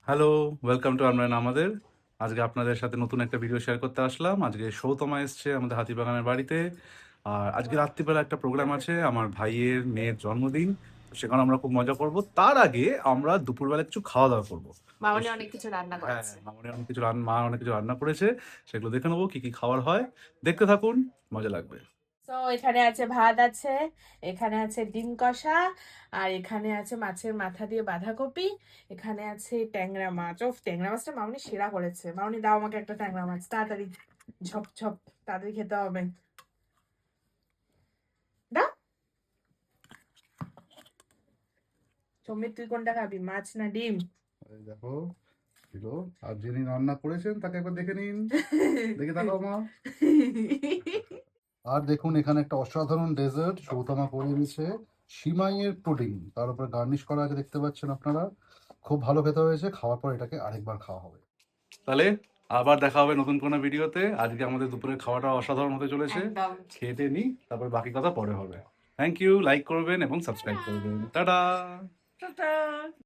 Hello, welcome to Amran আমাদের। আজকে আপনাদের সাথে নতুন একটা ভিডিও শেয়ার করতে আসলাম। আজকে সৌতমা এসছে আমাদের হাতিবাগানের বাড়িতে। আর আজকে রাত্রিবেলা একটা প্রোগ্রাম আছে আমার ভাইয়ের মেয়ের জন্মদিন। তো সেখানে আমরা খুব মজা করব। তার আগে আমরা দুপুরবেলা কিছু খাওয়া-দাওয়া করব। তো মামনি অনেক কিছু রান্না হ্যাঁ, করেছে। মা অনেক কিছু রান্না করেছে। সেগুলো দেখে নেবো কি, কি খাবার হয়। দেখতে থাকুন, মজা লাগবে। তো এখানে আছে ভাত আছে, এখানে আছে ডিম কষা, আর এখানে আছে মাছের মাথা দিয়ে বাঁধাকপি, এখানে আছে ট্যাংরা মাছ। ও ট্যাংরা মাছটা মামনি সেরা করেছে। মামনি দাও আমাকে একটা ট্যাংরা মাছ তাড়াতাড়ি, ঝপ ঝপ তাড়াতাড়ি খেতে হবে। দাও। সৌমিত তুই কোনটা খাবি, মাছ না ডিম? এই দেখো, ছিল। আর যিনি রান্না করেছেন তাকে একবার দেখে নিন। দেখে তাকাও মা। আর দেখুন এখানে একটা অসাধারণ ডেজার্ট সৌতমা করে দিয়েছে, সিমাইয়ের পুডিং, তার উপরে গার্নিশ করা আছে, দেখতে পাচ্ছেন আপনারা। খুব ভালো খেতে হয়েছে। খাওয়ার পর এটাকে আরেকবার খাওয়া হবে। তাহলে আবার দেখা হবে নতুন কোনো ভিডিওতে। আজকে আমাদের দুপুরের খাওয়াটা অসাধারণ হতে চলেছে। একদম। খেয়ে নিই, তারপর বাকি কথা পরে হবে। থ্যাংক ইউ, লাইক করবেন এবং সাবস্ক্রাইব করবেন। টাটা। টাটা।